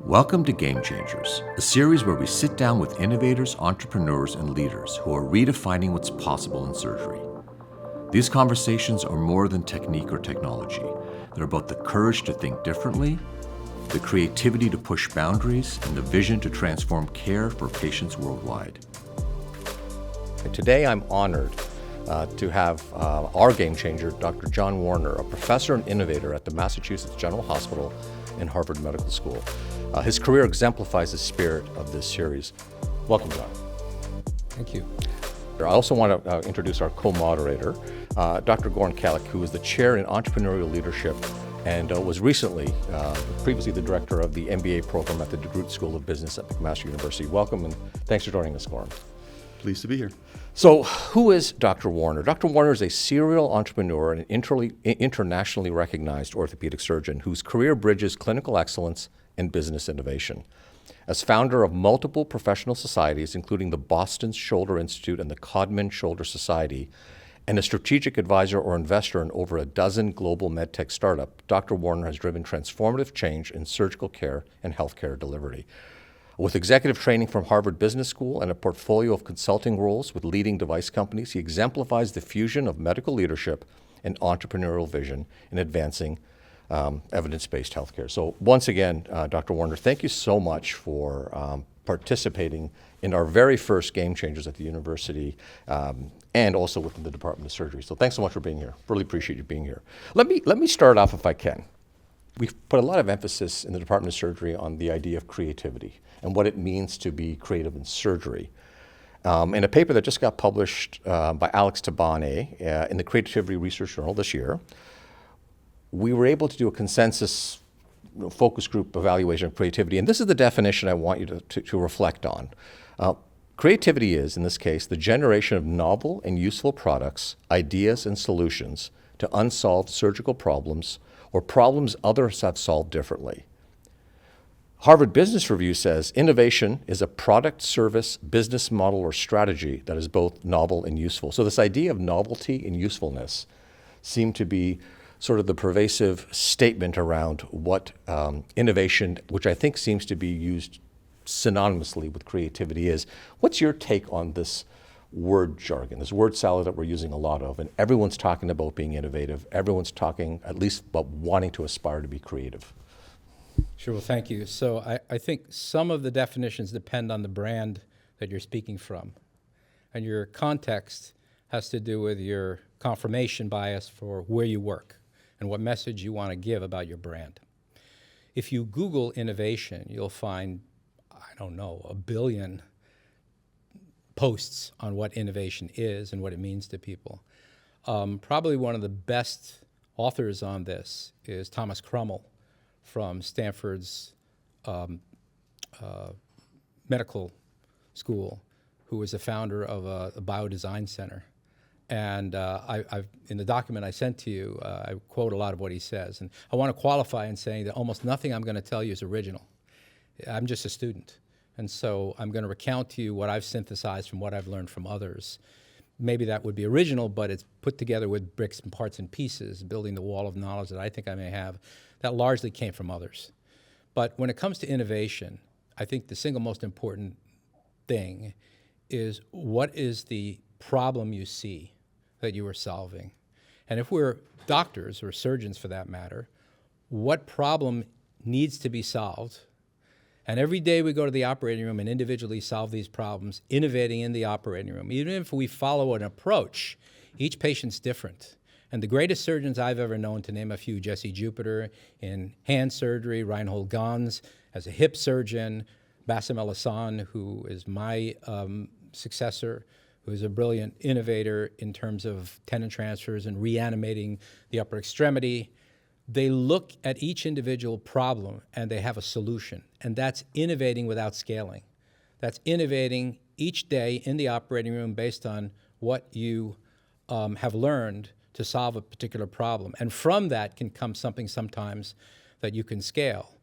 Welcome to Gamechangers, a series where we sit down with innovators, entrepreneurs, and leaders who are redefining what's possible in surgery. These conversations are more than technique or technology. They're about the courage to think differently, the creativity to push boundaries, and the vision to transform care for patients worldwide. Today I'm honored to have our game changer, Dr. Jon Warner, a professor and innovator at the Massachusetts General Hospital and Harvard Medical School. His career exemplifies the spirit of this series. Welcome, Jon. Thank you. I also want to introduce our co-moderator, Dr. Calic, who is the chair in entrepreneurial leadership and was previously the director of the MBA program at the DeGroote School of Business at McMaster University. Welcome, and thanks for joining us, Goran. Pleased to be here. So, who is Dr. Warner? Dr. Warner is a serial entrepreneur and an internationally recognized orthopedic surgeon whose career bridges clinical excellence and business innovation. As founder of multiple professional societies, including the Boston Shoulder Institute and the Codman Shoulder Society, and a strategic advisor or investor in over a dozen global medtech startups, Dr. Warner has driven transformative change in surgical care and healthcare delivery. With executive training from Harvard Business School and a portfolio of consulting roles with leading device companies, he exemplifies the fusion of medical leadership and entrepreneurial vision in advancing evidence-based healthcare. So once again, Dr. Warner, thank you so much for participating in our very first Game Changers at the university and also within the Department of Surgery. So thanks so much for being here. Really appreciate you being here. Let me start off, if I can. We've put a lot of emphasis in the Department of Surgery on the idea of creativity and what it means to be creative in surgery. In a paper that just got published by Alex Tabane in the Creativity Research Journal this year, we were able to do a consensus focus group evaluation of creativity, and this is the definition I want you to reflect on. Creativity is, in this case, the generation of novel and useful products, ideas, and solutions to unsolved surgical problems or problems others have solved differently. Harvard Business Review says innovation is a product, service, business model, or strategy that is both novel and useful. So this idea of novelty and usefulness seem to be sort of the pervasive statement around what innovation, which I think seems to be used synonymously with creativity, is. What's your take on this word jargon, this word salad that we're using a lot of, and everyone's talking about being innovative, everyone's talking at least about wanting to aspire to be creative? Sure, well, thank you. So I think some of the definitions depend on the brand that you're speaking from. And your context has to do with your confirmation bias for where you work and what message you want to give about your brand. If you Google innovation, you'll find, a billion posts on what innovation is and what it means to people. Probably one of the best authors on this is Thomas Krummel from Stanford's medical school, who was the founder of a biodesign center. And I've in the document I sent to you, I quote a lot of what he says. And I want to qualify in saying that almost nothing I'm going to tell you is original. I'm just a student. And so I'm going to recount to you what I've synthesized from what I've learned from others. Maybe that would be original, but it's put together with bricks and parts and pieces, building the wall of knowledge that I think I may have, that largely came from others. But when it comes to innovation, I think the single most important thing is what is the problem you see that you are solving? And if we're doctors or surgeons for that matter, what problem needs to be solved? And every day we go to the operating room and individually solve these problems, innovating in the operating room. Even if we follow an approach, each patient's different. And the greatest surgeons I've ever known, to name a few, Jesse Jupiter in hand surgery, Reinhold Gans as a hip surgeon, Bassem El-Hassan, who is my successor, who is a brilliant innovator in terms of tendon transfers and reanimating the upper extremity. They look at each individual problem and they have a solution. And that's innovating without scaling. That's innovating each day in the operating room based on what you have learned to solve a particular problem. And from that can come something sometimes that you can scale.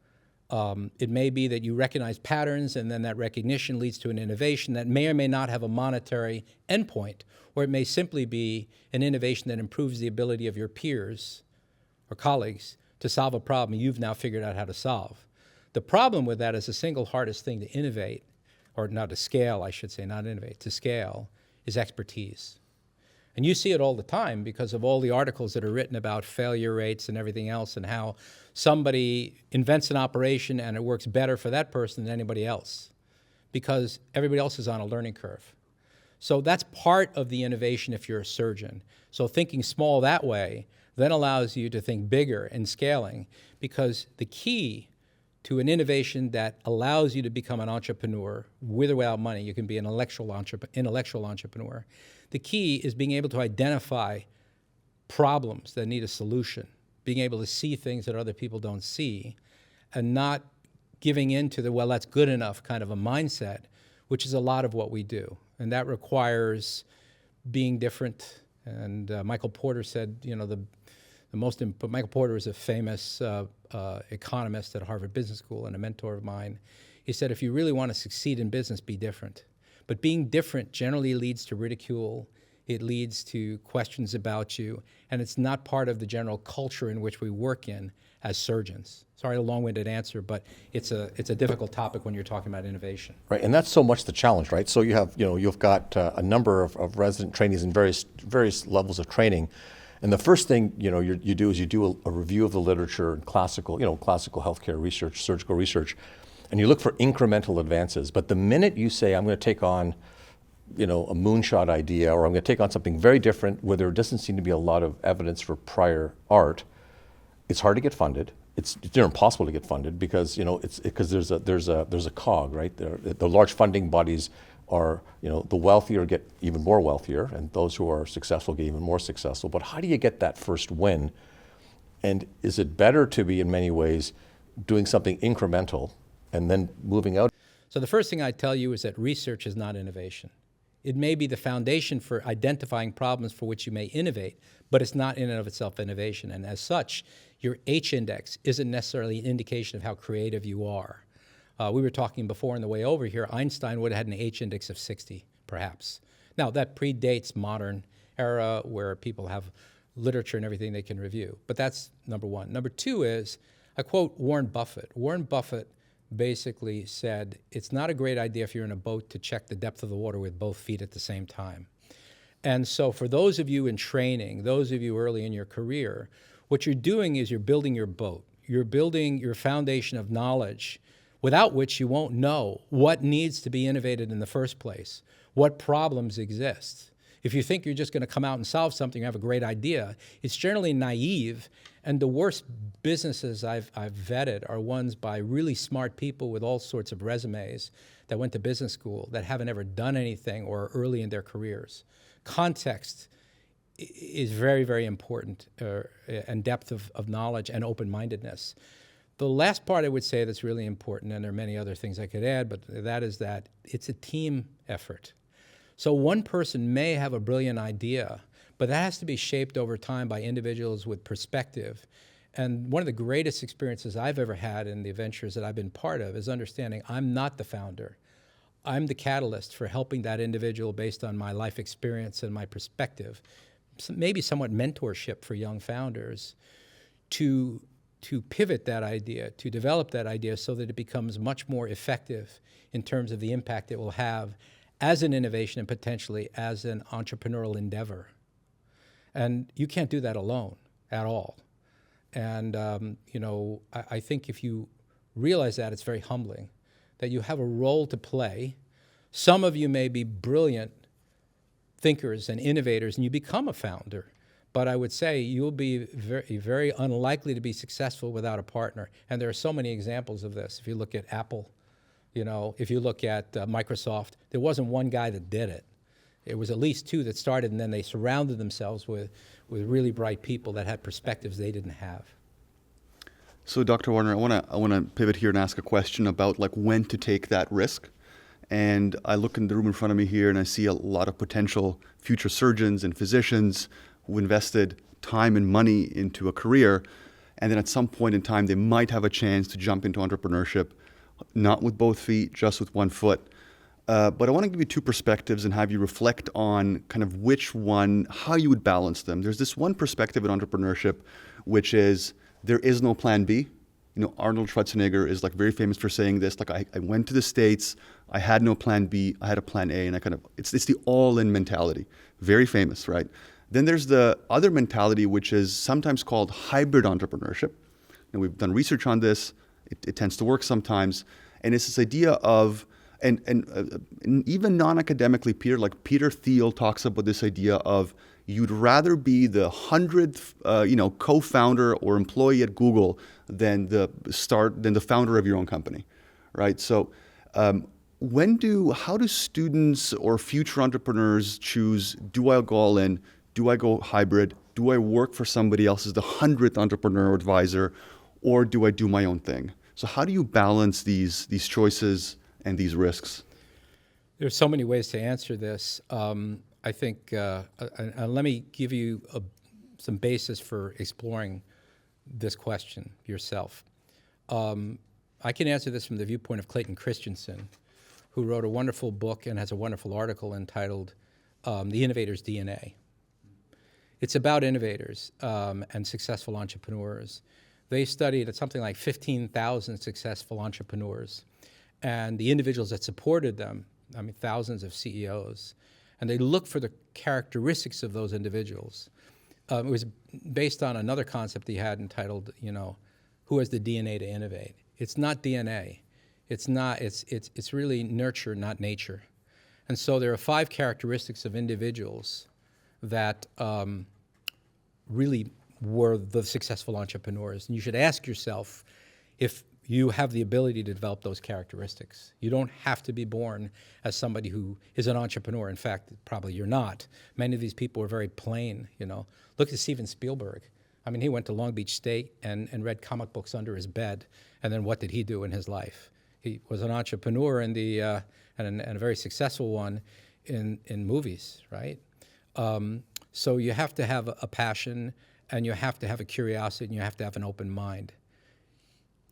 It may be that you recognize patterns and then that recognition leads to an innovation that may or may not have a monetary endpoint, or it may simply be an innovation that improves the ability of your peers or colleagues to solve a problem you've now figured out how to solve. The problem with that is the single hardest thing to innovate, or not to scale, I should say, not innovate, to scale, is expertise. And you see it all the time because of all the articles that are written about failure rates and everything else, and how somebody invents an operation and it works better for that person than anybody else because everybody else is on a learning curve. So that's part of the innovation if you're a surgeon. So thinking small that way then allows you to think bigger in scaling, because the key to an innovation that allows you to become an entrepreneur, with or without money, you can be an intellectual entrepreneur. The key is being able to identify problems that need a solution, being able to see things that other people don't see, and not giving into the, well, that's good enough kind of a mindset, which is a lot of what we do. And that requires being different. And Michael Porter said, you know, Michael Porter is a famous economist at Harvard Business School and a mentor of mine. He said, if you really want to succeed in business, be different. But being different generally leads to ridicule. It leads to questions about you, and it's not part of the general culture in which we work in as surgeons. Sorry, a long-winded answer, but it's a difficult topic when you're talking about innovation. Right, and that's so much the challenge, right? So you have, you've got a number of resident trainees in various levels of training, and the first thing you do is you do a review of the literature and classical healthcare research, surgical research, and you look for incremental advances. But the minute you say, I'm going to take on a moonshot idea, or I'm going to take on something very different where there doesn't seem to be a lot of evidence for prior art, it's hard to get funded. It's near impossible to get funded because there's a cog, right? The large funding bodies are, the wealthier get even more wealthier, and those who are successful get even more successful. But how do you get that first win? And is it better to be in many ways doing something incremental and then moving out? So the first thing I tell you is that research is not innovation. It may be the foundation for identifying problems for which you may innovate, but it's not in and of itself innovation. And as such, your H index isn't necessarily an indication of how creative you are. We were talking before on the way over here, Einstein would have had an H index of 60, perhaps. Now, that predates modern era where people have literature and everything they can review. But that's number one. Number two is, I quote Warren Buffett. Warren Buffett basically said, it's not a great idea if you're in a boat to check the depth of the water with both feet at the same time. And so for those of you in training, those of you early in your career, what you're doing is you're building your boat. You're building your foundation of knowledge, without which you won't know what needs to be innovated in the first place, what problems exist. If you think you're just going to come out and solve something, you have a great idea, it's generally naive. And the worst businesses I've vetted are ones by really smart people with all sorts of resumes that went to business school that haven't ever done anything or are early in their careers. Context is very, very important, and depth of knowledge and open-mindedness. The last part I would say that's really important, and there are many other things I could add, but that is that it's a team effort. So one person may have a brilliant idea, but that has to be shaped over time by individuals with perspective. And one of the greatest experiences I've ever had in the ventures that I've been part of is understanding I'm not the founder. I'm the catalyst for helping that individual based on my life experience and my perspective, maybe somewhat mentorship for young founders, to pivot that idea, to develop that idea so that it becomes much more effective in terms of the impact it will have as an innovation and potentially as an entrepreneurial endeavor. And you can't do that alone at all. And I think if you realize that, it's very humbling that you have a role to play. Some of you may be brilliant thinkers and innovators, and you become a founder. But I would say you'll be very, very unlikely to be successful without a partner. And there are so many examples of this. If you look at Apple, if you look at Microsoft, there wasn't one guy that did it. It was at least two that started, and then they surrounded themselves with really bright people that had perspectives they didn't have. So, Dr. Warner, I want to pivot here and ask a question about when to take that risk. And I look in the room in front of me here, and I see a lot of potential future surgeons and physicians who invested time and money into a career, and then at some point in time, they might have a chance to jump into entrepreneurship, not with both feet, just with one foot. But I want to give you two perspectives and have you reflect on kind of which one, how you would balance them. There's this one perspective in entrepreneurship, which is there is no plan B. Arnold Schwarzenegger is like very famous for saying this. Like I went to the States, I had no plan B, I had a plan A, and it's the all-in mentality. Very famous, right? Then there's the other mentality, which is sometimes called hybrid entrepreneurship. And we've done research on this. It tends to work sometimes, and it's this idea of and even non-academically, Peter Thiel talks about this idea of you'd rather be the 100th, co-founder or employee at Google than the founder of your own company, right? So, how do students or future entrepreneurs choose? Do I go all in? Do I go hybrid? Do I work for somebody else as the 100th entrepreneur or advisor, or do I do my own thing? So, how do you balance these choices and these risks? There's so many ways to answer this. I think, let me give you some basis for exploring this question yourself. I can answer this from the viewpoint of Clayton Christensen, who wrote a wonderful book and has a wonderful article entitled The Innovator's DNA. It's about innovators and successful entrepreneurs. They studied something like 15,000 successful entrepreneurs and the individuals that supported them, thousands of CEOs. And they look for the characteristics of those individuals. It was based on another concept he had entitled, who has the DNA to innovate? It's not DNA. It's really nurture, not nature. And so there are 5 characteristics of individuals that really were the successful entrepreneurs. And you should ask yourself if you have the ability to develop those characteristics. You don't have to be born as somebody who is an entrepreneur. In fact, probably you're not. Many of these people are very plain, Look at Steven Spielberg. He went to Long Beach State and read comic books under his bed. And then what did he do in his life? He was an entrepreneur and a very successful one in movies, right? So you have to have a passion, and you have to have a curiosity, and you have to have an open mind.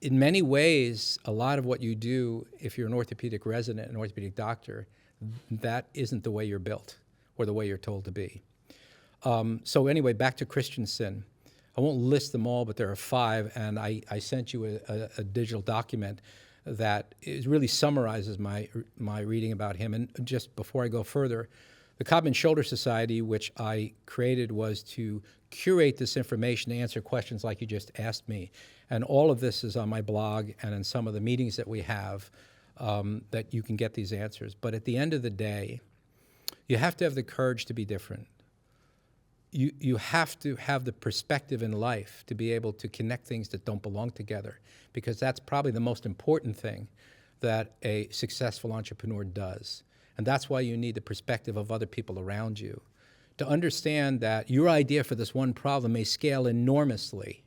In many ways, a lot of what you do, if you're an orthopedic resident, an orthopedic doctor, that isn't the way you're built or the way you're told to be. So anyway, back to Christensen. I won't list them all, but there are 5, and I sent you a digital document that really summarizes my reading about him. And just before I go further, the Codman Shoulder Society, which I created, was to curate this information to answer questions like you just asked me. And all of this is on my blog and in some of the meetings that we have that you can get these answers. But at the end of the day, you have to have the courage to be different. You have to have the perspective in life to be able to connect things that don't belong together, because that's probably the most important thing that a successful entrepreneur does. And that's why you need the perspective of other people around you to understand that your idea for this one problem may scale enormously.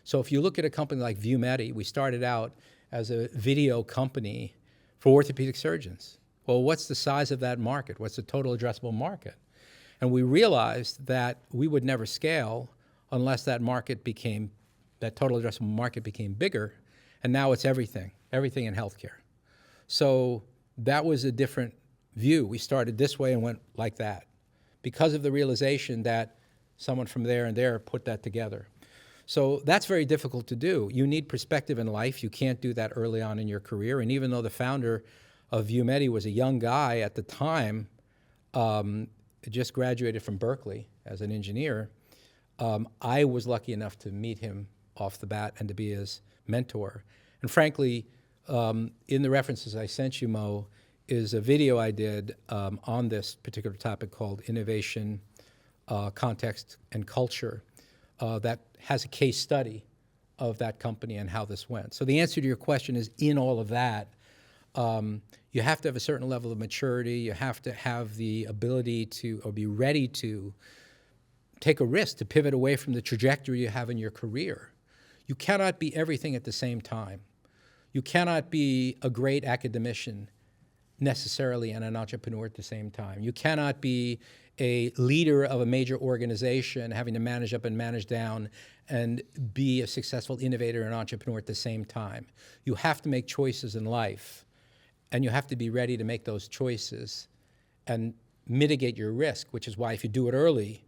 So if you look at a company like Biomedical, we started out as a video company for orthopedic surgeons. Well, what's the size of that market? What's the total addressable market? And we realized that we would never scale unless that total addressable market became bigger, and now it's everything in healthcare. So that was a different view. We started this way and went like that because of the realization that someone from there and there put that together. So that's very difficult to do. You need perspective in life. You can't do that early on in your career. And even though the founder of Biomedical was a young guy at the time, just graduated from Berkeley as an engineer, I was lucky enough to meet him off the bat and to be his mentor. And frankly, in the references I sent you, Mo, is a video I did on this particular topic called Innovation, Context, and Culture that has a case study of that company and how this went. So the answer to your question is, in all of that, you have to have a certain level of maturity. You have to have the ability to, or be ready to, take a risk, to pivot away from the trajectory you have in your career. You cannot be everything at the same time. You cannot be a great academician necessarily and an entrepreneur at the same time. You cannot be a leader of a major organization having to manage up and manage down and be a successful innovator and entrepreneur at the same time. You have to make choices in life, and you have to be ready to make those choices and mitigate your risk, which is why if you do it early,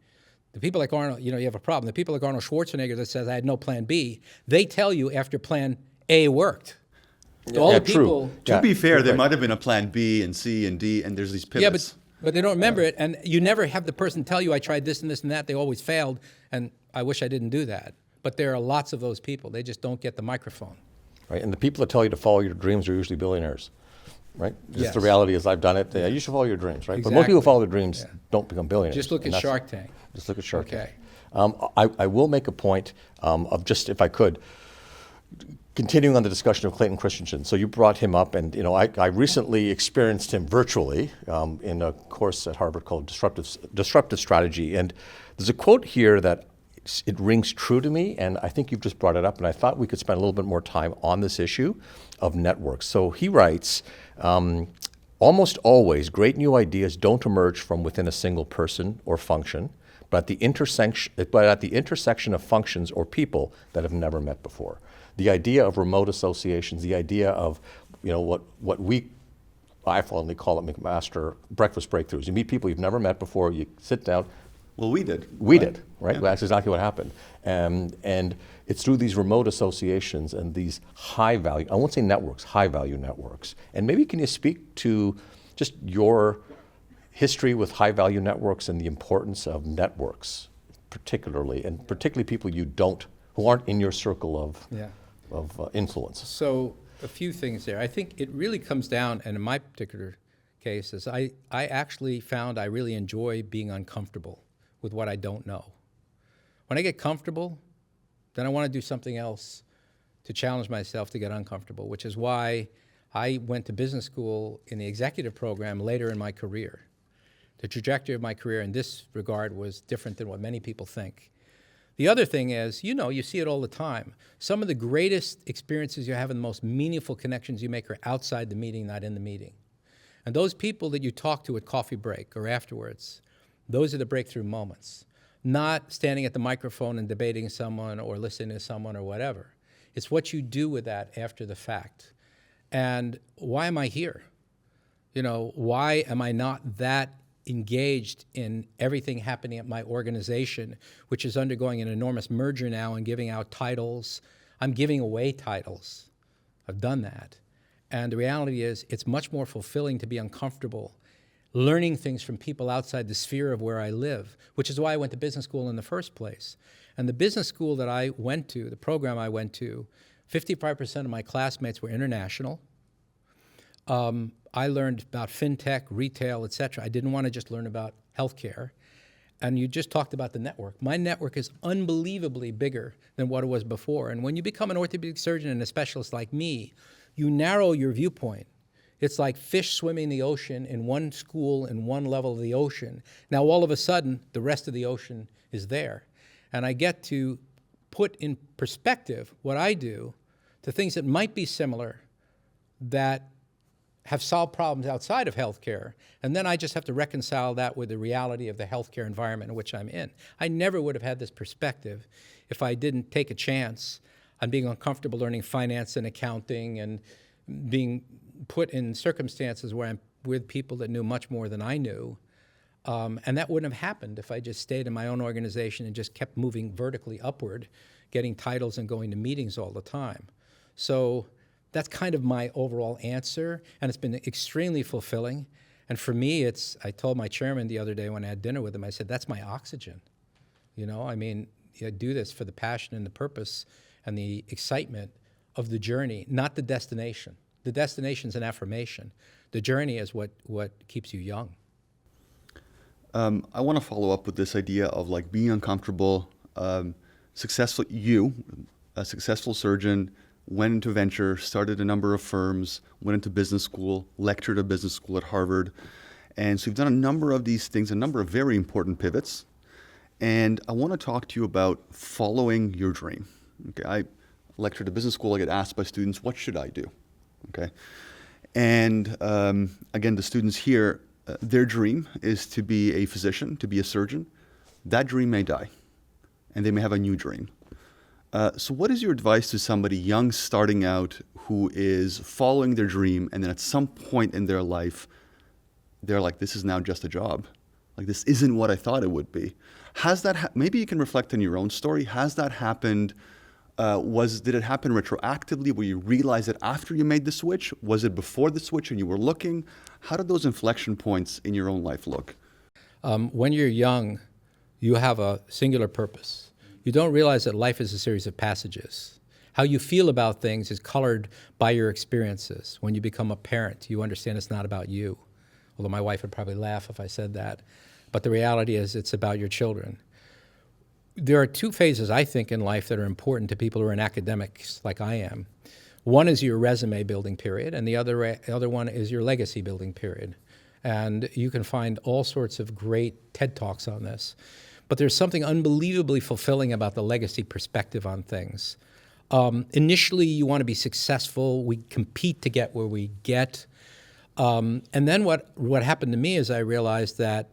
The people like Arnold, you have a problem. The people like Arnold Schwarzenegger that says, I had no plan B, they tell you after plan A worked. Yeah, All the true. people. To be fair, there might have been a plan B and C and D, and there's these pivots. Yeah, but they don't remember it, and you never have the person tell you, I tried this and this and that. They always failed, and I wish I didn't do that. But there are lots of those people. They just don't get the microphone. Right, and the people that tell you to follow your dreams are usually billionaires, right? Just Yes. the reality is, I've done it. You should follow your dreams, right? But most Exactly. people who follow their dreams don't become billionaires. Just look and at that's- Shark Tank. Just look at Shark Okay. Tank. I will make a point of just, if I could, continuing on the discussion of Clayton Christensen. So you brought him up, and I recently experienced him virtually in a course at Harvard called Disruptive Strategy. And there's a quote here that it rings true to me, and I think you've just brought it up, and I thought we could spend a little bit more time on this issue of networks. So he writes, almost always great new ideas don't emerge from within a single person or function, but at the intersection of functions or people that have never met before. The idea of remote associations, the idea of I fondly call it McMaster breakfast breakthroughs. You meet people you've never met before, you sit down. Well, we did. We did, right? Yeah. That's exactly what happened. And it's through these remote associations and these high value, I won't say networks, high value networks. And maybe can you speak to just your history with high value networks and the importance of networks, particularly people who aren't in your circle of influence? So a few things there. I think it really comes down, and in my particular case, is I actually found I really enjoy being uncomfortable with what I don't know. When I get comfortable, then I want to do something else to challenge myself to get uncomfortable, which is why I went to business school in the executive program later in my career. The trajectory of my career in this regard was different than what many people think. The other thing is, you see it all the time. Some of the greatest experiences you have and the most meaningful connections you make are outside the meeting, not in the meeting. And those people that you talk to at coffee break or afterwards, those are the breakthrough moments. Not standing at the microphone and debating someone or listening to someone or whatever. It's what you do with that after the fact. And why am I here? Why am I not that engaged in everything happening at my organization, which is undergoing an enormous merger now and giving out titles? I'm giving away titles. I've done that. And the reality is, it's much more fulfilling to be uncomfortable, learning things from people outside the sphere of where I live, which is why I went to business school in the first place. And the business school that I went to, the program I went to, 55% of my classmates were international. I learned about fintech, retail, et cetera. I didn't want to just learn about healthcare. And you just talked about the network. My network is unbelievably bigger than what it was before. And when you become an orthopedic surgeon and a specialist like me, you narrow your viewpoint. It's like fish swimming in the ocean in one school in one level of the ocean. Now, all of a sudden, the rest of the ocean is there. And I get to put in perspective what I do to things that might be similar that have solved problems outside of healthcare. And then I just have to reconcile that with the reality of the healthcare environment in which I'm in. I never would have had this perspective if I didn't take a chance on being uncomfortable learning finance and accounting and being put in circumstances where I'm with people that knew much more than I knew. And that wouldn't have happened if I just stayed in my own organization and just kept moving vertically upward, getting titles and going to meetings all the time. So that's kind of my overall answer, and it's been extremely fulfilling. And for me, I told my chairman the other day when I had dinner with him, I said, that's my oxygen. I do this for the passion and the purpose and the excitement of the journey, not the destination. The destination's an affirmation. The journey is what keeps you young. I want to follow up with this idea of being uncomfortable. A successful surgeon, went into venture, started a number of firms, went into business school, lectured at business school at Harvard. And so you've done a number of these things, a number of very important pivots. And I want to talk to you about following your dream. Okay, I lectured at business school. I get asked by students, what should I do? Okay. And again, the students here, their dream is to be a physician, to be a surgeon. That dream may die, and they may have a new dream. So what is your advice to somebody young starting out who is following their dream, and then at some point in their life, they're like, this is now just a job. This isn't what I thought it would be. Has that maybe you can reflect on your own story? Has that happened? Did it happen retroactively, where you realized it after you made the switch? Was it before the switch and you were looking? How did those inflection points in your own life look? When you're young, you have a singular purpose. You don't realize that life is a series of passages. How you feel about things is colored by your experiences. When you become a parent, you understand it's not about you. Although my wife would probably laugh if I said that. But the reality is it's about your children. There are two phases, I think, in life that are important to people who are in academics like I am. One is your resume building period, and the other one is your legacy building period. And you can find all sorts of great TED Talks on this. But there's something unbelievably fulfilling about the legacy perspective on things. Initially, you want to be successful. We compete to get where we get. And then what happened to me is I realized that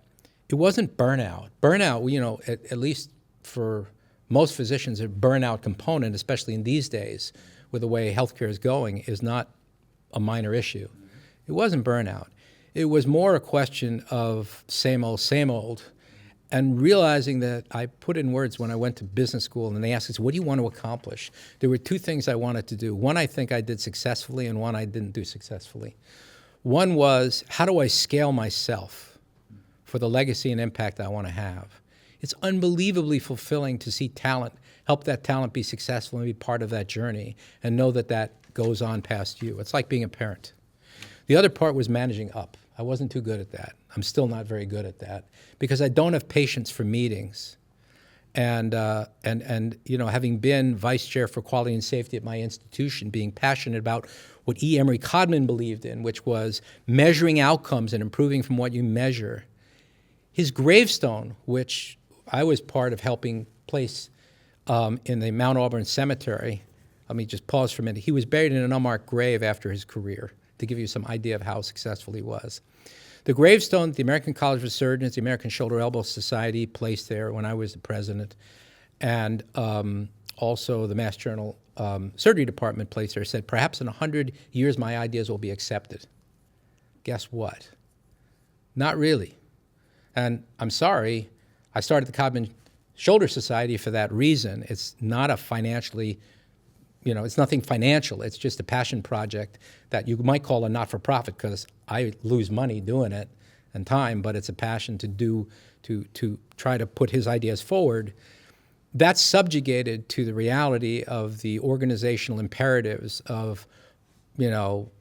it wasn't burnout. Burnout, you know, at least for most physicians, a burnout component, especially in these days with the way healthcare is going, is not a minor issue. It wasn't burnout. It was more a question of same old, and realizing that I put in words when I went to business school and they asked us, what do you want to accomplish? There were two things I wanted to do. One I think I did successfully and one I didn't do successfully. One was, how do I scale myself for the legacy and impact I want to have? It's unbelievably fulfilling to see talent, help that talent be successful and be part of that journey and know that that goes on past you. It's like being a parent. The other part was managing up. I wasn't too good at that. I'm still not very good at that because I don't have patience for meetings. And you know, having been vice chair for quality and safety at my institution, being passionate about what E. Emery Codman believed in, which was measuring outcomes and improving from what you measure. His gravestone, which I was part of helping place in the Mount Auburn Cemetery. Let me just pause for a minute. He was buried in an unmarked grave after his career, to give you some idea of how successful he was. The gravestone, the American College of Surgeons, the American Shoulder Elbow Society placed there when I was the president, and also the Mass Journal Surgery Department placed there, said, perhaps in 100 years my ideas will be accepted. Guess what? Not really. And I'm sorry, I started the Codman Shoulder Society for that reason. It's not a financially, you know, it's nothing financial. It's just a passion project that you might call a not-for-profit because I lose money doing it and time, but it's a passion to try to put his ideas forward. That's subjugated to the reality of the organizational imperatives of, you know,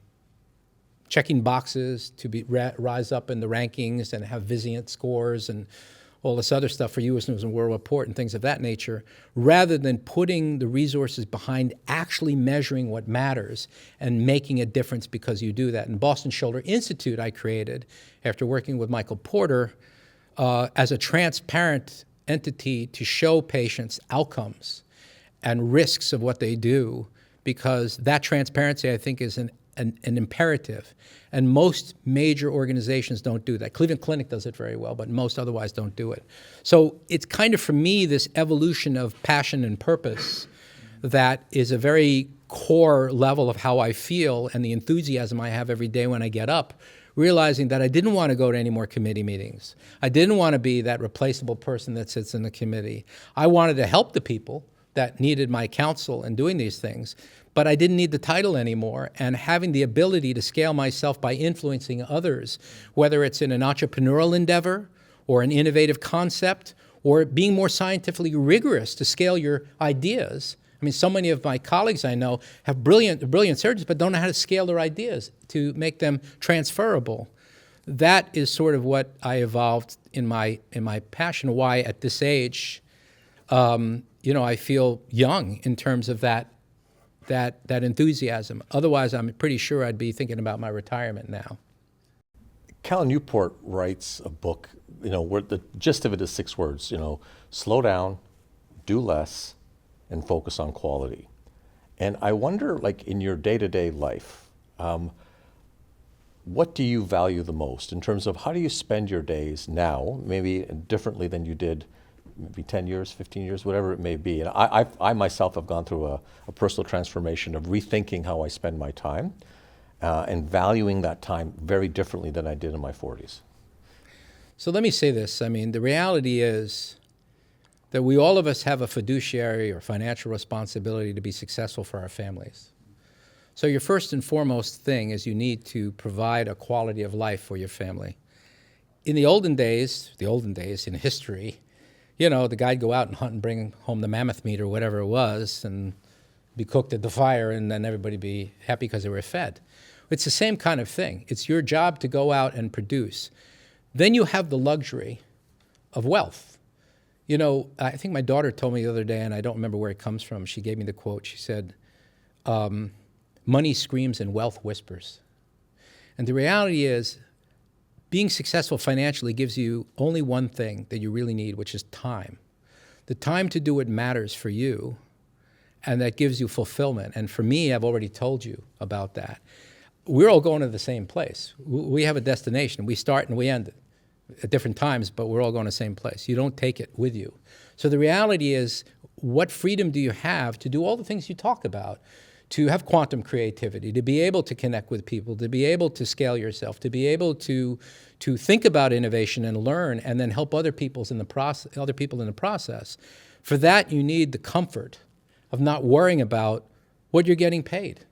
checking boxes to rise up in the rankings and have Vizient scores and all this other stuff for U.S. News and World Report and things of that nature, rather than putting the resources behind actually measuring what matters and making a difference because you do that. And Boston Shoulder Institute I created after working with Michael Porter as a transparent entity to show patients outcomes and risks of what they do, because that transparency, I think, is an imperative. And most major organizations don't do that. Cleveland Clinic does it very well, but most otherwise don't do it. So it's kind of, for me, this evolution of passion and purpose that is a very core level of how I feel and the enthusiasm I have every day when I get up, realizing that I didn't want to go to any more committee meetings. I didn't want to be that replaceable person that sits in the committee. I wanted to help the people that needed my counsel in doing these things, but I didn't need the title anymore. And having the ability to scale myself by influencing others, whether it's in an entrepreneurial endeavor or an innovative concept or being more scientifically rigorous to scale your ideas. I mean, so many of my colleagues I know have brilliant surgeons, but don't know how to scale their ideas to make them transferable. That is sort of what I evolved in my passion, why at this age, you know, I feel young in terms of that enthusiasm. Otherwise, I'm pretty sure I'd be thinking about my retirement now. Cal Newport writes a book, you know, where the gist of it is 6 words, you know, slow down, do less, and focus on quality. And I wonder, like, in your day-to-day life, what do you value the most in terms of how do you spend your days now, maybe differently than you did maybe 10 years, 15 years, whatever it may be. And I myself have gone through a personal transformation of rethinking how I spend my time and valuing that time very differently than I did in my 40s. So let me say this. I mean, the reality is that we all of us have a fiduciary or financial responsibility to be successful for our families. So your first and foremost thing is you need to provide a quality of life for your family. In the olden days in history, you know, the guy'd go out and hunt and bring home the mammoth meat or whatever it was and be cooked at the fire, and then everybody be happy because they were fed. It's the same kind of thing. It's your job to go out and produce. Then you have the luxury of wealth. You know, I think my daughter told me the other day, and I don't remember where it comes from. She gave me the quote. She said, money screams and wealth whispers. And the reality is, being successful financially gives you only one thing that you really need, which is time. The time to do what matters for you, and that gives you fulfillment. And for me, I've already told you about that. We're all going to the same place. We have a destination. We start and we end at different times, but we're all going to the same place. You don't take it with you. So the reality is, what freedom do you have to do all the things you talk about? To have quantum creativity, to be able to connect with people, to be able to scale yourself, to be able to think about innovation and learn, and then help other people in the process. For that, you need the comfort of not worrying about what you're getting paid.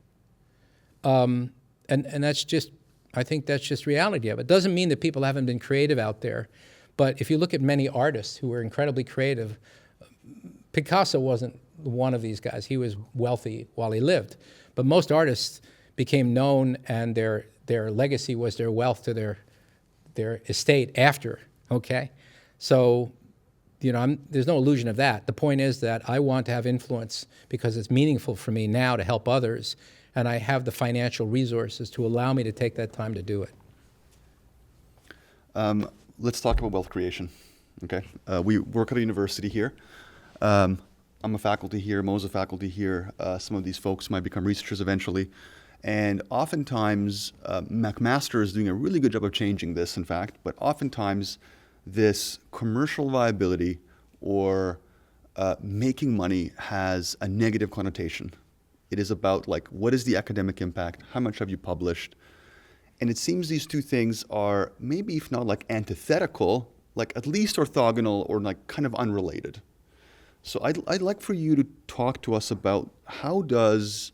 And that's just, I think that's just reality of it. It doesn't mean that people haven't been creative out there, but if you look at many artists who were incredibly creative, Picasso wasn't one of these guys. He was wealthy while he lived. But most artists became known, and their legacy was their wealth to their estate after, okay? So, you know, there's no illusion of that. The point is that I want to have influence because it's meaningful for me now to help others, and I have the financial resources to allow me to take that time to do it. Let's talk about wealth creation, okay? We work at a university here. I'm a faculty here, Mo's a faculty here. Some of these folks might become researchers eventually. And oftentimes, McMaster is doing a really good job of changing this, in fact, but oftentimes this commercial viability or making money has a negative connotation. It is about, like, what is the academic impact? How much have you published? And it seems these two things are maybe, if not like antithetical, like at least orthogonal or like kind of unrelated. So I'd like for you to talk to us about how does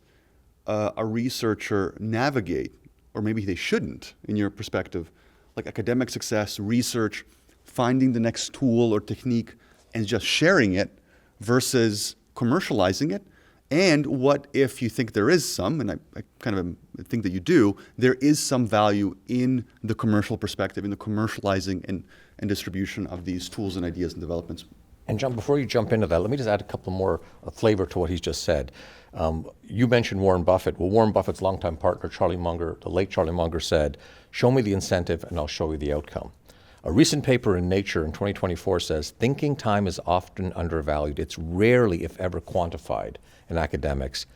a researcher navigate, or maybe they shouldn't, in your perspective, like academic success, research, finding the next tool or technique and just sharing it versus commercializing it? And what if you think there is some, and I kind of think that you do, there is some value in the commercial perspective, in the commercializing and distribution of these tools and ideas and developments? And John, before you jump into that, let me just add a couple more flavor to what he's just said. You mentioned Warren Buffett. Well, Warren Buffett's longtime partner, Charlie Munger, the late Charlie Munger, said, "Show me the incentive and I'll show you the outcome." A recent paper in Nature in 2024 says, thinking time is often undervalued. It's rarely, if ever, quantified in academics.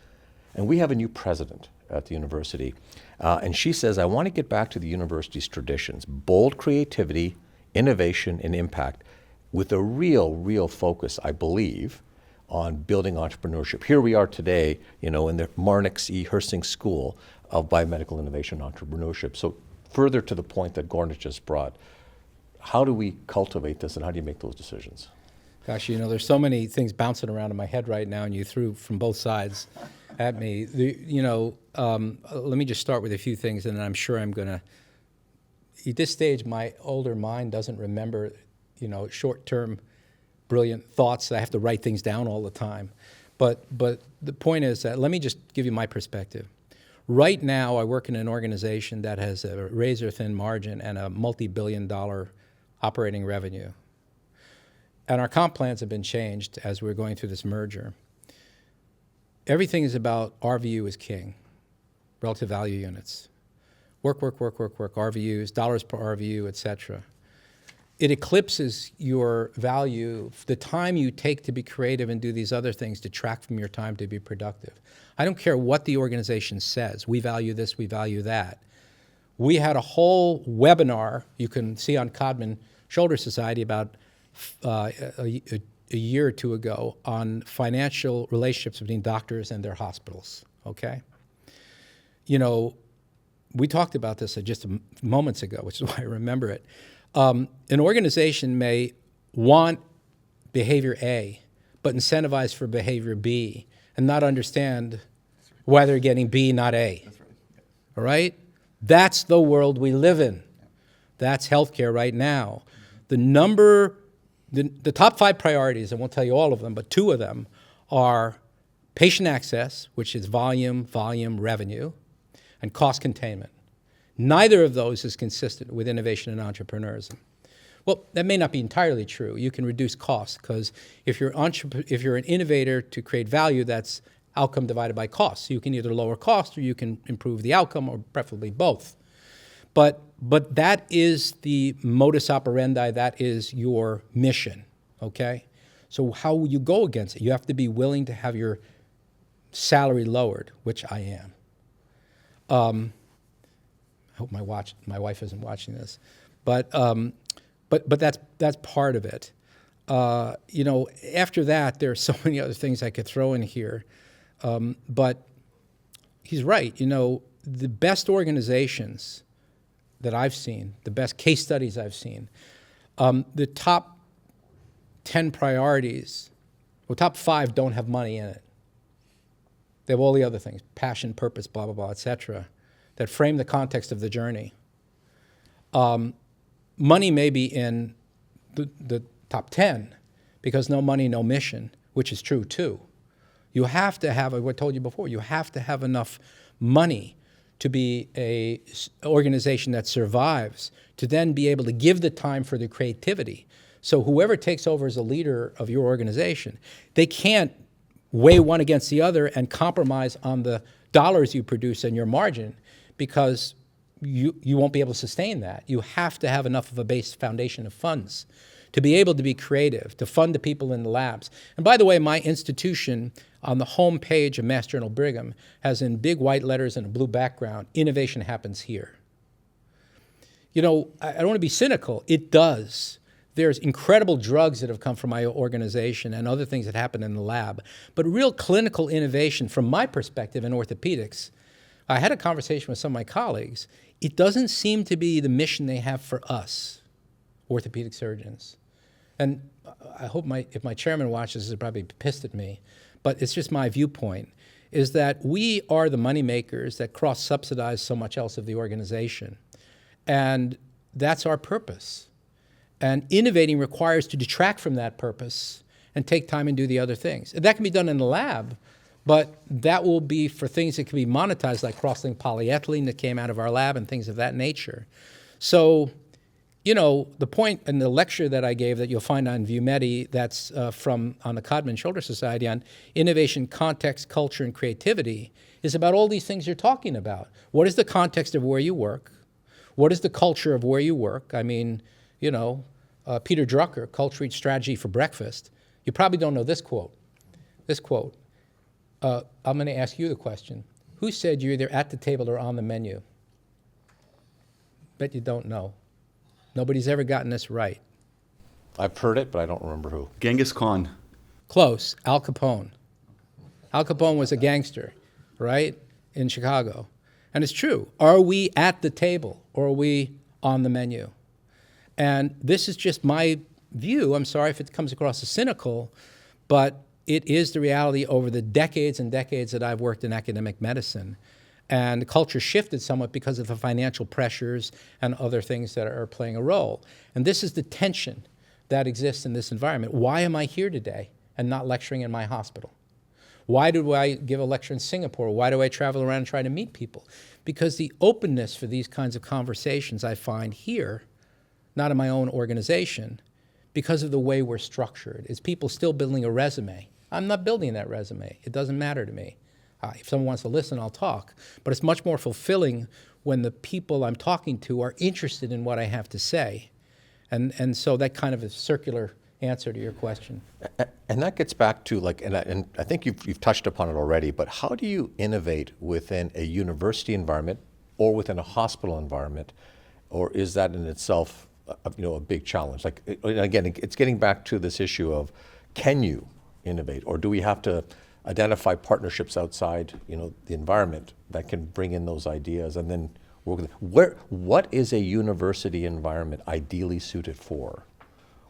And we have a new president at the university. And she says, I want to get back to the university's traditions, bold creativity, innovation, and impact, with a real focus, I believe, on building entrepreneurship. Here we are today, you know, in the Marnix E. Heersink School of Biomedical Innovation and Entrepreneurship. So further to the point that Gordon just brought, how do we cultivate this and how do you make those decisions? Gosh, you know, there's so many things bouncing around in my head right now, and you threw from both sides at me. Let me just start with a few things, and then I'm sure I'm going to, at this stage, my older mind doesn't remember, you know, short-term brilliant thoughts. I have to write things down all the time. But the point is that, let me just give you my perspective. Right now, I work in an organization that has a razor-thin margin and a multi-billion-dollar operating revenue. And our comp plans have been changed as we're going through this merger. Everything is about RVU is king, relative value units. Work, RVUs, dollars per RVU, et cetera. It eclipses your value, the time you take to be creative and do these other things, detract from your time to be productive. I don't care what the organization says. We value this, we value that. We had a whole webinar you can see on Codman Shoulder Society about a year or two ago on financial relationships between doctors and their hospitals, okay? You know, we talked about this just moments ago, which is why I remember it. An organization may want behavior A, but incentivize for behavior B, and not understand why they're getting B, not A. That's right. Yeah. All right? That's the world we live in. That's healthcare right now. The top 5 priorities, I won't tell you all of them, but 2 of them are patient access, which is volume, revenue, and cost containment. Neither of those is consistent with innovation and entrepreneurism. Well, that may not be entirely true. You can reduce costs because if you're an innovator to create value, that's outcome divided by cost. So you can either lower cost or you can improve the outcome, or preferably both. But that is the modus operandi, that is your mission, okay? So how will you go against it? You have to be willing to have your salary lowered, which I am. I hope my wife isn't watching this, but that's part of it. After that, there are so many other things I could throw in here, but he's right. The best organizations that I've seen, the best case studies I've seen, the top 10 priorities, well, top 5 don't have money in it. They have all the other things, passion, purpose, blah, blah, blah, et cetera, that frame the context of the journey. Money may be in the top 10 because no money, no mission, which is true too. You have to have, I told you before, you have to have enough money to be an organization that survives, to then be able to give the time for the creativity. So whoever takes over as a leader of your organization, they can't weigh one against the other and compromise on the dollars you produce and your margin, because you won't be able to sustain that. You have to have enough of a base foundation of funds to be able to be creative, to fund the people in the labs. And by the way, my institution on the home page of Mass Journal Brigham has in big white letters and a blue background, innovation happens here. I don't want to be cynical. It does. There's incredible drugs that have come from my organization and other things that happen in the lab. But real clinical innovation, from my perspective in orthopedics, I had a conversation with some of my colleagues. It doesn't seem to be the mission they have for us, orthopedic surgeons. And I hope if my chairman watches, he'll probably be pissed at me, but it's just my viewpoint, is that we are the money makers that cross-subsidize so much else of the organization. And that's our purpose. And innovating requires to detract from that purpose and take time and do the other things. And that can be done in the lab, but that will be for things that can be monetized, like cross-linked polyethylene that came out of our lab and things of that nature. So, the point in the lecture that I gave that you'll find on ViewMedi, that's on the Codman Shoulder Society on innovation, context, culture, and creativity, is about all these things you're talking about. What is the context of where you work? What is the culture of where you work? I mean, Peter Drucker, Culture Eats Strategy for Breakfast. You probably don't know this quote. I'm going to ask you the question. Who said you're either at the table or on the menu? Bet you don't know. Nobody's ever gotten this right. I've heard it, but I don't remember who. Genghis Khan. Close. Al Capone. Al Capone was a gangster, right, in Chicago. And it's true. Are we at the table or are we on the menu? And this is just my view. I'm sorry if it comes across as cynical, but it is the reality over the decades and decades that I've worked in academic medicine. And the culture shifted somewhat because of the financial pressures and other things that are playing a role. And this is the tension that exists in this environment. Why am I here today and not lecturing in my hospital? Why do I give a lecture in Singapore? Why do I travel around and try to meet people? Because the openness for these kinds of conversations I find here, not in my own organization, because of the way we're structured. Is people still building a resume? I'm not building that resume. It doesn't matter to me. If someone wants to listen, I'll talk. But it's much more fulfilling when the people I'm talking to are interested in what I have to say. And so that kind of a circular answer to your question. And that gets back to and I think you've touched upon it already, but how do you innovate within a university environment or within a hospital environment? Or is that in itself a big challenge? Again, it's getting back to this issue of, can you innovate, or do we have to identify partnerships outside, the environment that can bring in those ideas and then work with them? What is a university environment ideally suited for?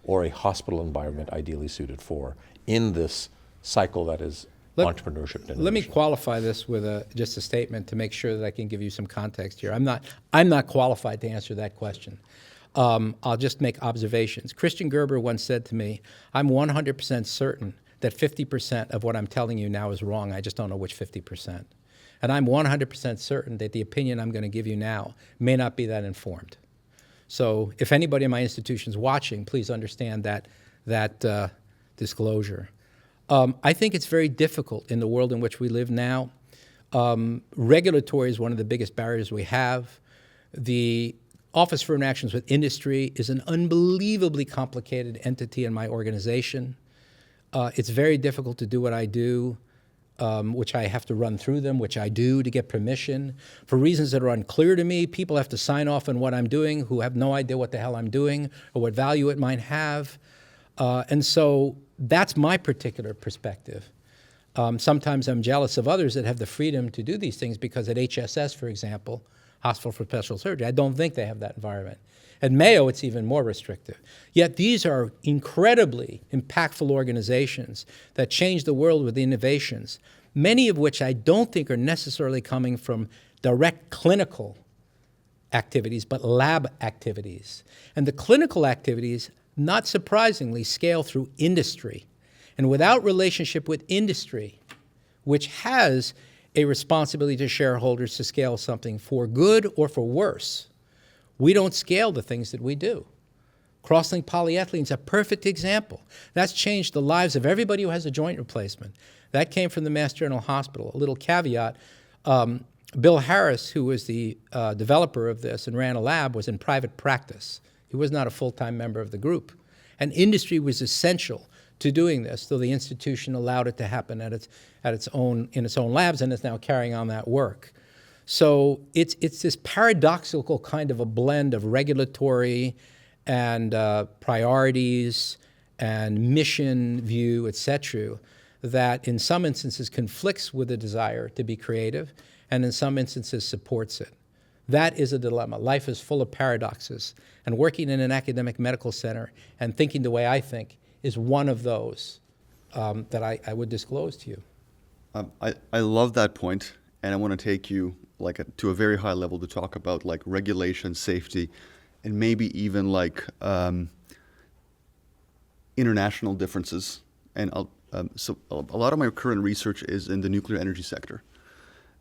or a hospital environment ideally suited for in this cycle that is entrepreneurship and innovation? Let me qualify this with just a statement to make sure that I can give you some context here. I'm not qualified to answer that question. I'll just make observations. Christian Gerber once said to me, I'm 100% certain that 50% of what I'm telling you now is wrong. I just don't know which 50%. And I'm 100% certain that the opinion I'm going to give you now may not be that informed. So if anybody in my institution is watching, please understand that disclosure. I think it's very difficult in the world in which we live now. Regulatory is one of the biggest barriers we have. The Office for Interactions with Industry is an unbelievably complicated entity in my organization. It's very difficult to do what I do, which I have to run through them, which I do to get permission. For reasons that are unclear to me, people have to sign off on what I'm doing who have no idea what the hell I'm doing or what value it might have. And so that's my particular perspective. Sometimes I'm jealous of others that have the freedom to do these things because at HSS, for example, Hospital for Special Surgery, I don't think they have that environment. At Mayo, it's even more restrictive. Yet these are incredibly impactful organizations that change the world with innovations, many of which I don't think are necessarily coming from direct clinical activities, but lab activities. And the clinical activities, not surprisingly, scale through industry. And without relationship with industry, which has a responsibility to shareholders to scale something for good or for worse, we don't scale the things that we do. Cross-linked polyethylene is a perfect example. That's changed the lives of everybody who has a joint replacement. That came from the Mass General Hospital. A little caveat, Bill Harris, who was the developer of this and ran a lab, was in private practice. He was not a full-time member of the group. And industry was essential to doing this, though the institution allowed it to happen in its own labs and is now carrying on that work. So it's this paradoxical kind of a blend of regulatory and priorities and mission view, et cetera, that in some instances conflicts with the desire to be creative and in some instances supports it. That is a dilemma. Life is full of paradoxes. And working in an academic medical center and thinking the way I think is one of those that I would disclose to you. I love that point, and I want to take you to a very high level to talk about regulation, safety, and maybe even international differences. And so a lot of my current research is in the nuclear energy sector.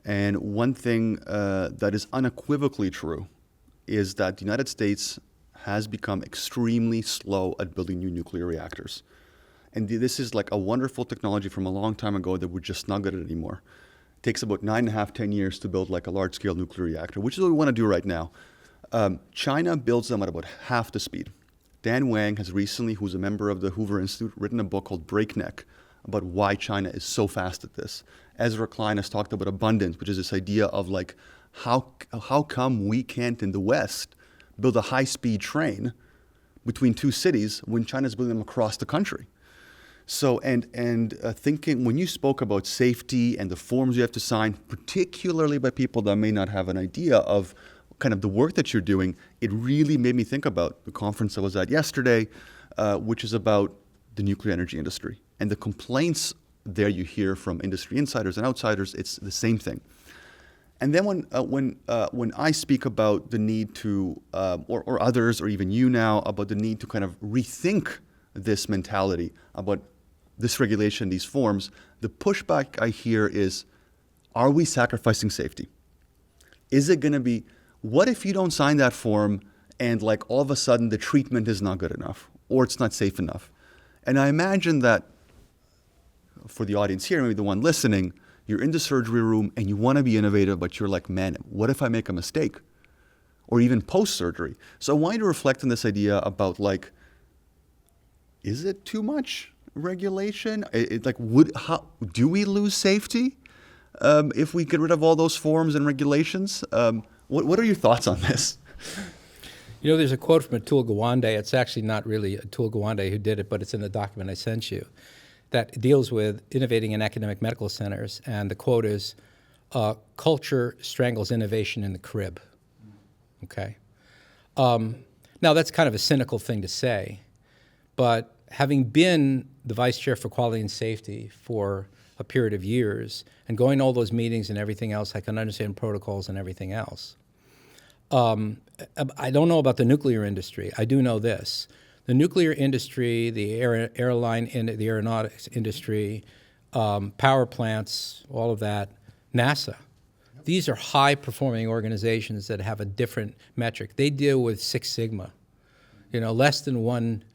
And one thing that is unequivocally true is that the United States has become extremely slow at building new nuclear reactors. And this is a wonderful technology from a long time ago that we're just not good at anymore. It takes about 9.5, 10 years to build a large-scale nuclear reactor, which is what we want to do right now. China builds them at about half the speed. Dan Wang has recently, who's a member of the Hoover Institute, written a book called Breakneck about why China is so fast at this. Ezra Klein has talked about abundance, which is this idea of how come we can't in the West build a high-speed train between two cities when China's building them across the country. So, thinking, when you spoke about safety and the forms you have to sign, particularly by people that may not have an idea of kind of the work that you're doing, it really made me think about the conference I was at yesterday, which is about the nuclear energy industry. And the complaints there you hear from industry insiders and outsiders, it's the same thing. And then when I speak about the need to, or others, or even you now, about the need to kind of rethink this mentality about this regulation, these forms, the pushback I hear is, are we sacrificing safety? Is it going to be, what if you don't sign that form and all of a sudden the treatment is not good enough or it's not safe enough? And I imagine that for the audience here, maybe the one listening, you're in the surgery room and you want to be innovative, but you're like, man, what if I make a mistake? Or even post-surgery. So I want you to reflect on this idea about is it too much regulation? How do we lose safety if we get rid of all those forms and regulations? What are your thoughts on this? You know, there's a quote from Atul Gawande. It's actually not really Atul Gawande who did it, but it's in the document I sent you, that deals with innovating in academic medical centers. And the quote is, culture strangles innovation in the crib. Okay? Now, that's kind of a cynical thing to say. But having been the vice chair for quality and safety for a period of years and going to all those meetings and everything else, I can understand protocols and everything else. I don't know about the nuclear industry. I do know this. The nuclear industry, the airline, the aeronautics industry, power plants, all of that, NASA. These are high-performing organizations that have a different metric. They deal with Six Sigma, less than one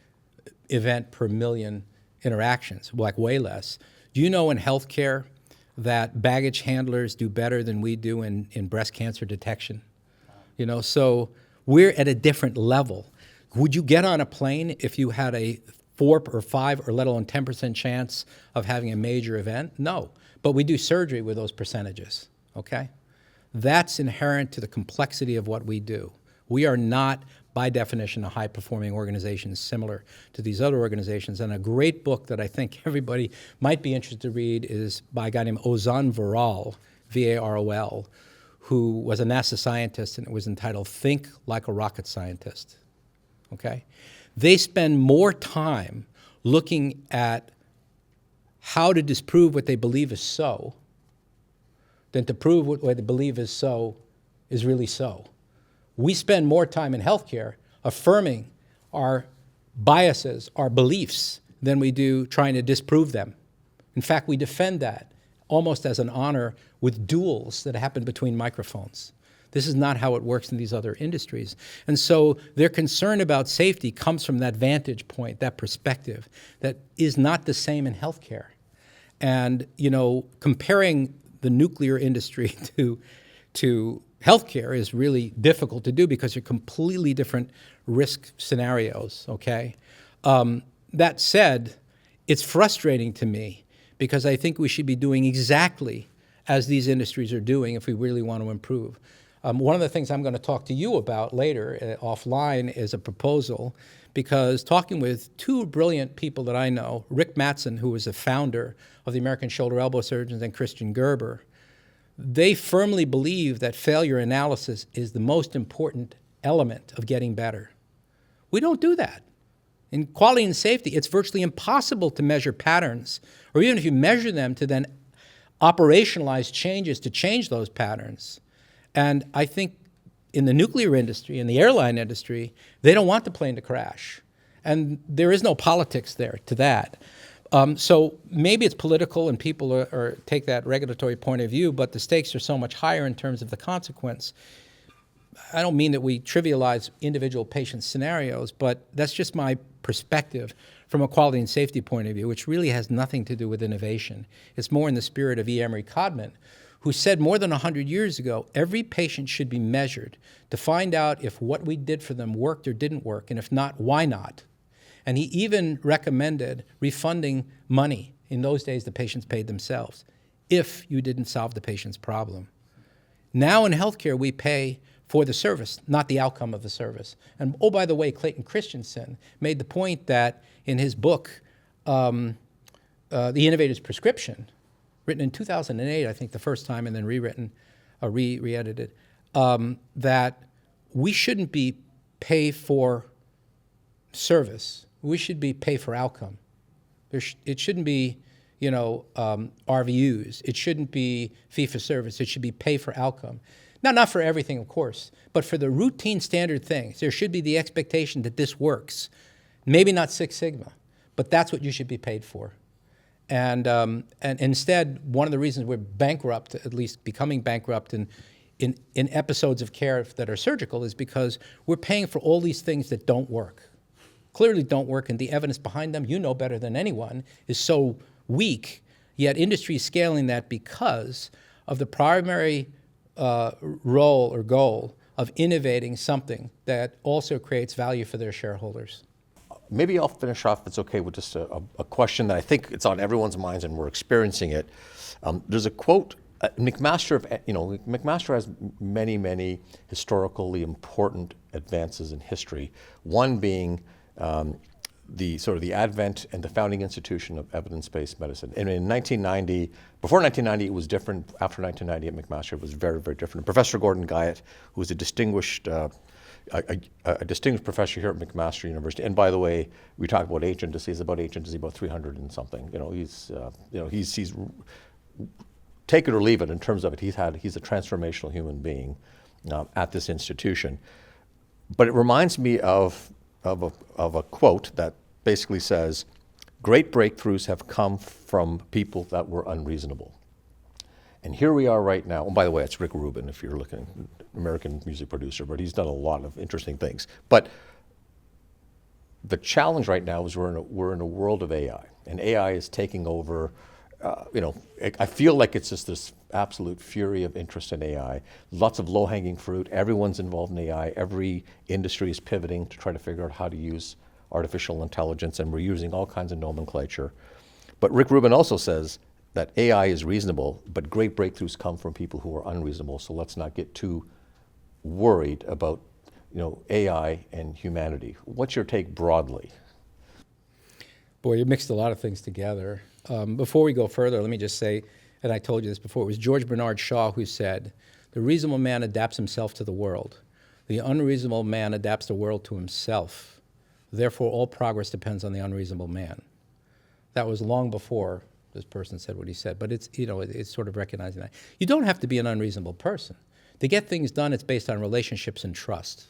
event per million interactions, like way less. Do you know in healthcare that baggage handlers do better than we do in breast cancer detection? So we're at a different level. Would you get on a plane if you had a 4 or 5 or let alone 10% chance of having a major event? No, but we do surgery with those percentages, okay? That's inherent to the complexity of what we do. We are not, by definition, a high-performing organization similar to these other organizations. And a great book that I think everybody might be interested to read is by a guy named Ozan Varol, V-A-R-O-L, who was a NASA scientist, and it was entitled Think Like a Rocket Scientist, okay? They spend more time looking at how to disprove what they believe is so than to prove what they believe is so is really so. We spend more time in healthcare affirming our biases, our beliefs, than we do trying to disprove them. In fact, we defend that almost as an honor with duels that happen between microphones. This is not how it works in these other industries. And so their concern about safety comes from that vantage point, that perspective, that is not the same in healthcare. And, comparing the nuclear industry to healthcare is really difficult to do because they're completely different risk scenarios, okay? That said, it's frustrating to me because I think we should be doing exactly as these industries are doing if we really want to improve. One of the things I'm going to talk to you about later offline is a proposal, because talking with 2 brilliant people that I know, Rick Mattson, who was the founder of the American Shoulder Elbow Surgeons, and Christian Gerber, they firmly believe that failure analysis is the most important element of getting better. We don't do that. In quality and safety, it's virtually impossible to measure patterns, or even if you measure them, to then operationalize changes to change those patterns. And I think in the nuclear industry, in the airline industry, they don't want the plane to crash. And there is no politics there to that. So maybe it's political and people take that regulatory point of view, but the stakes are so much higher in terms of the consequence. I don't mean that we trivialize individual patient scenarios, but that's just my perspective from a quality and safety point of view, which really has nothing to do with innovation. It's more in the spirit of E. Emery Codman, who said more than 100 years ago, every patient should be measured to find out if what we did for them worked or didn't work, and if not, why not? And he even recommended refunding money. In those days, the patients paid themselves, if you didn't solve the patient's problem. Now in healthcare, we pay for the service, not the outcome of the service. And oh, by the way, Clayton Christensen made the point that in his book, The Innovator's Prescription, written in 2008, I think the first time, and then rewritten, re-edited, that we shouldn't be pay for service. We should be pay for outcome. It shouldn't be, RVUs. It shouldn't be fee for service. It should be pay for outcome. Not for everything, of course, but for the routine standard things. There should be the expectation that this works. Maybe not Six Sigma, but that's what you should be paid for. And instead, one of the reasons we're bankrupt, at least becoming bankrupt in episodes of care that are surgical, is because we're paying for all these things that don't work. Clearly don't work, and the evidence behind them, you know better than anyone, is so weak, yet industry is scaling that because of the primary role or goal of innovating something that also creates value for their shareholders. Maybe I'll finish off, if it's okay, with just a question that I think it's on everyone's minds and we're experiencing it. There's a quote, McMaster has many, many historically important advances in history. One being the advent and the founding institution of evidence-based medicine. And in 1990, before 1990, it was different. After 1990 at McMaster, it was very, very different. Professor Gordon Guyatt, who was a distinguished a distinguished professor here at McMaster University. And by the way, we talk about agency. He's about agency, about 300 and something. He's take it or leave it in terms of it. He's a transformational human being at this institution. But it reminds me of a quote that basically says, "Great breakthroughs have come from people that were unreasonable." And here we are right now. And by the way, it's Rick Rubin, if you're looking, American music producer, but he's done a lot of interesting things. But the challenge right now is we're in a world of AI, and AI is taking over. I feel like it's just this absolute fury of interest in AI. Lots of low-hanging fruit. Everyone's involved in AI. Every industry is pivoting to try to figure out how to use artificial intelligence, and we're using all kinds of nomenclature. But Rick Rubin also says that AI is reasonable, but great breakthroughs come from people who are unreasonable. So let's not get too worried about, AI and humanity. What's your take broadly? Boy, you mixed a lot of things together. Before we go further, let me just say, and I told you this before, it was George Bernard Shaw who said, "The reasonable man adapts himself to the world. The unreasonable man adapts the world to himself. Therefore, all progress depends on the unreasonable man." That was long before this person said what he said, but it's sort of recognizing that. You don't have to be an unreasonable person. To get things done, it's based on relationships and trust.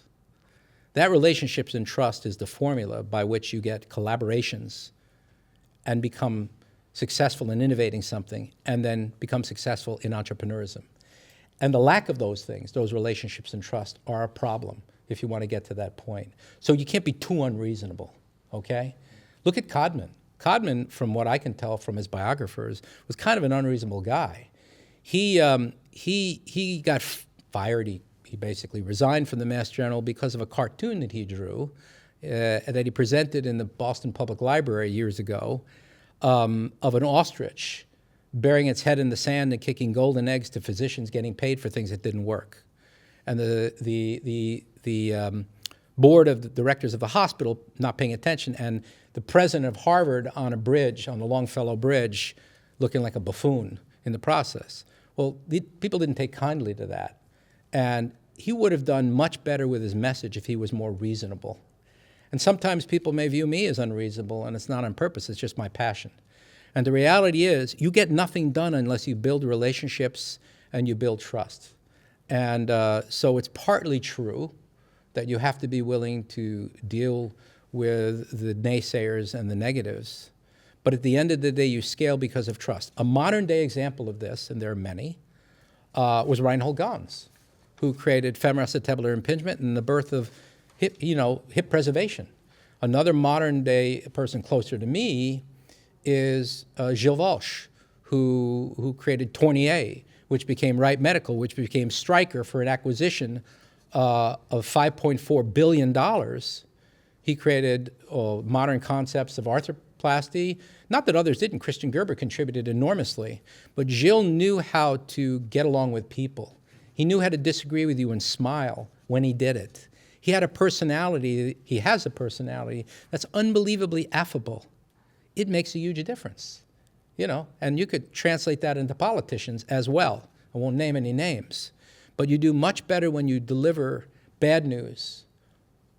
That relationships and trust is the formula by which you get collaborations and become successful in innovating something, and then become successful in entrepreneurism. And the lack of those things, those relationships and trust, are a problem if you want to get to that point. So you can't be too unreasonable, okay? Look at Codman. Codman, from what I can tell from his biographers, was kind of an unreasonable guy. He got fired. He basically resigned from the Mass Journal because of a cartoon that he drew that he presented in the Boston Public Library years ago of an ostrich burying its head in the sand and kicking golden eggs to physicians getting paid for things that didn't work. And the board of the directors of the hospital not paying attention, and the president of Harvard on a bridge, on the Longfellow Bridge, looking like a buffoon in the process. Well, people didn't take kindly to that. And he would have done much better with his message if he was more reasonable. And sometimes people may view me as unreasonable, and it's not on purpose, it's just my passion. And the reality is, you get nothing done unless you build relationships and you build trust. And so it's partly true that you have to be willing to deal with the naysayers and the negatives. But at the end of the day, you scale because of trust. A modern day example of this, and there are many, was Reinhold Gans, who created femoroacetabular impingement and the birth of hip preservation. Another modern day person closer to me is Gilles Walsh, who created Tournier, which became Wright Medical, which became Stryker for an acquisition of $5.4 billion. He created modern concepts of arthroplasty. Not that others didn't. Christian Gerber contributed enormously. But Gilles knew how to get along with people. He knew how to disagree with you and smile when he did it. He had a personality, he has a personality that's unbelievably affable. It makes a huge difference, and you could translate that into politicians as well. I won't name any names, but you do much better when you deliver bad news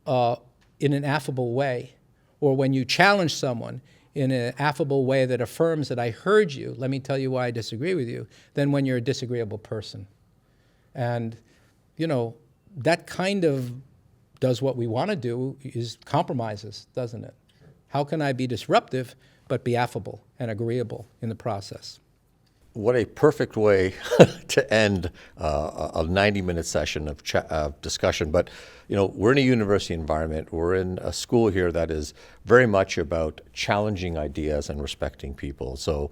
in an affable way, or when you challenge someone in an affable way that affirms that I heard you, let me tell you why I disagree with you, than when you're a disagreeable person. And, that kind of does what we want to do, is compromises, doesn't it? How can I be disruptive but be affable and agreeable in the process? What a perfect way to end a 90-minute session of discussion. But, we're in a university environment. We're in a school here that is very much about challenging ideas and respecting people. So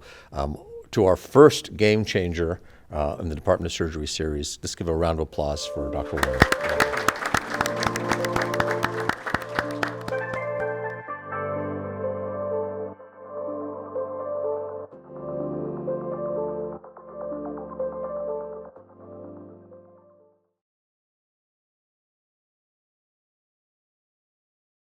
to our first game changer in the Department of Surgery series, let's give a round of applause for Dr. Warner.